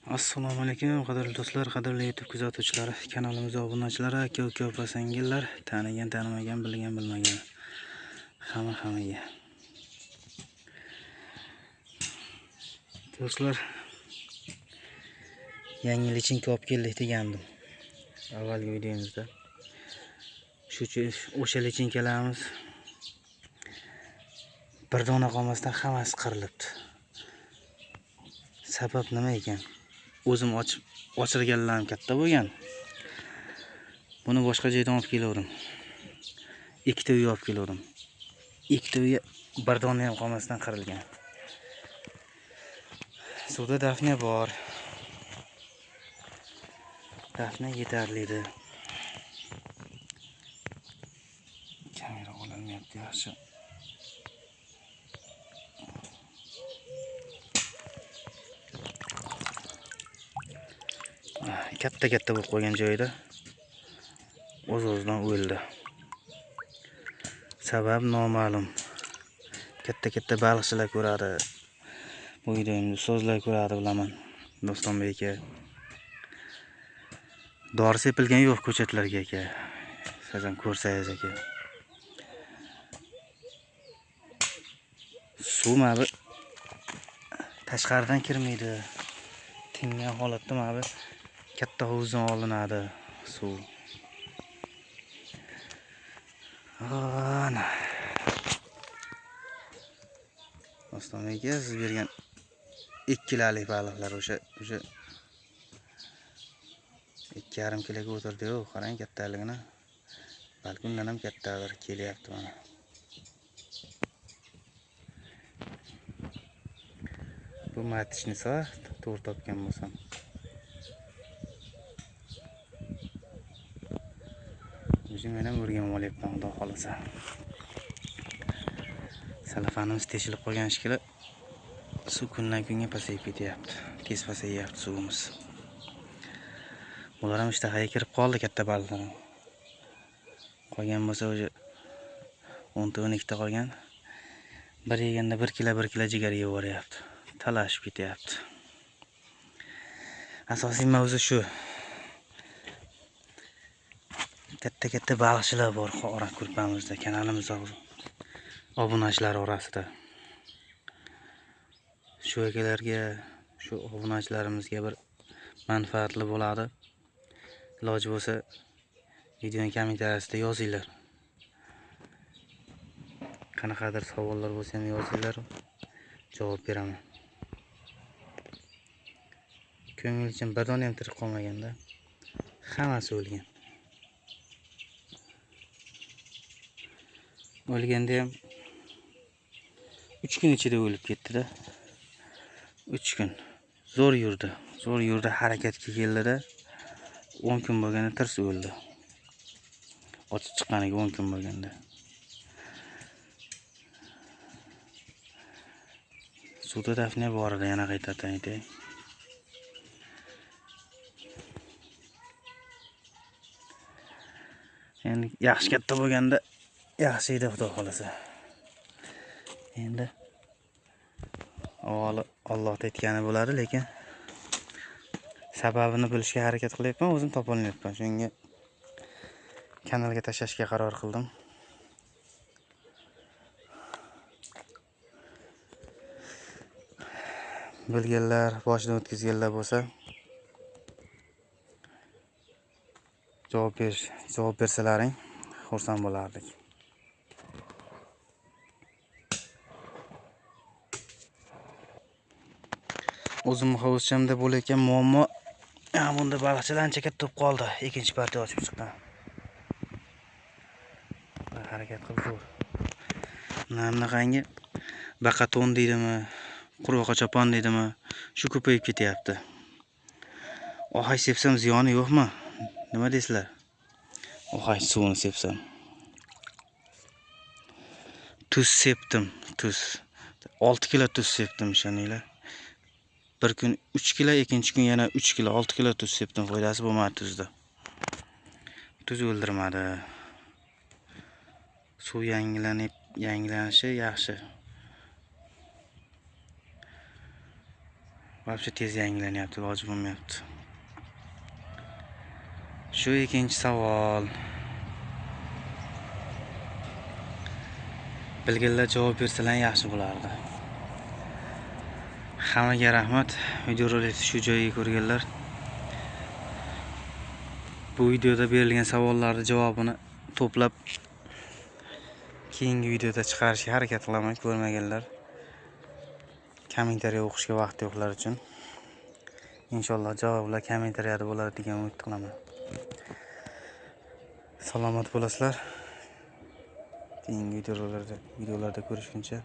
Assalomu alaykum qadrli do'stlar, qadrli YouTube kuzatuvchilari, kanalimizga obunachilari, aka-uka, opa-singillar, tanigan, tanimagan, bilgan, bilmagan. Hammaga. Do'stlar, yangi lichinka olib keldik degandim. Avvalgi videomizda. O'sha lichinkalarimiz bir dona qolmasdan hammasi qirilibdi. Sabab nima ekan? O'zim ochirganlarim katta bo'lgan. Buni boshqa joydan olib keldim. Ikkita uy olib keldim. Ikkita uy bir dona ham qolmasdan qirilgan. Suvda dafna bor. Dafna yetarlidir. Kamera olinmayapti yaxshi. Katta bo'lib qolgan joyda o'z-o'zidan o'ldi. Sabab noma'lum. Katta baliqchilar ko'radi. Bu videomni so'zlar ko'radi bilaman. Dostonbek aka. Dori sepilgan yo'q ko'chatlarga aka. Sizlar ko'rsangiz aka. Suv mana tashqaridan kirmaydi. Tingan holatda mana katta hovuzdan olinadi suv. Ana. Dostonbek aka siz bergan 2 kilalik baliqlar o'sha 2,5 kiloga o'tirdi-ku, qarang kattaligini. Balki undan ham kattadir kelyapti mana. Bu matishni to'g'ri topgan bo'lsam. O'zim ham o'rganib olyapman, xudo xolasa. Salafanimiz teshilib qolgan shekilli. Suv kundan kunga pasayib ketyapti. Tez pasayyapti suvimiz. Bular ham ishtahaga kirib qoldi katta baliqlar. Qolgan bo'lsa o'sha 10-12 ta qolgan. Bir yeganda 1 kilo jigar yeb yuboryapti. Talashib ketyapti. Asosiy mavzu shu. Katta baliqchilar bor qora ko'rpamizda, kanalimizda obunachilar orasida. Shu akalarga, shu obunachilarimizga bir manfaatli bo'ladi. Iloji bo'lsa videoning kommentariyasida yozinglar. Qanaqadir savollar bo'lsa ham yozinglar, javob beraman. Ko'ngilchim bir dona ham tirik qolmaganda, hammasi o'lgan. O'lganda ham 3 kun ichida o'lib ketdi-da. 3 kun. Zo'r yurdi, harakatga keldi-da. 10 kun bo'lganda tirs o'ldi. Ochib chiqqaniga 10 kun bo'lganda. Suvda dafna bor edi, yana qaytadan aytay. Endi yaxshi katta bo'lganda yaxshi edi, xudo xolasa. Endi avvalo Alloh aytgani bo'ladi, lekin sababini bilishga harakat qilyapman, o'zim topa olmayapman. Shunga kanalga tashlashga qaror qildim. Bilganlar, boshidan o'tkazganlar bo'lsa javob bersalaring xursand bo'lardik. O'zim hovuzchamda bo'layotgan muammo, bunda baliqchilar ancha katta bo'lib qoldi. Ikkinchi partiya ochib chiqqan. Harakat qilib zo'r. Bunaqangi baqaton deydimi, quruq chopon deydimi, shu ko'payib ketyapti. Ohay sepsam ziyoni yo'qmi? Nima deysizlar? Ohay suvini sepsam. Tuz sepdim, tuz. 6 kilo tuz sepdim ishoninglar. Bir kun 3 kilo, ikkinchi kun yana 3 kilo, 6 kilo tuz sepdim. Foydasi bo'lmadi tuzda. Tuz o'ldirmadi. Suv yangilanishi yaxshi. Вообще tez yangilanyapti, iloji bo'lmayapti. Shu ikkinchi savol. Bilganlar javob bersalar yaxshi bo'lardi. Hammaga rahmat. Videorolikni shu joyiga ko'rganlar. Bu videoda berilgan savollarning javobini to'plab keyingi videoda chiqarishga harakat qilaman. Ko'rmaganlar kommentariy o'qishga vaqt yo'qlar uchun. Inshaalloh javoblar kommentariyada bo'ladi degan umid qilaman. Salomat bo'lasizlar. Keyingi videolarda ko'rishguncha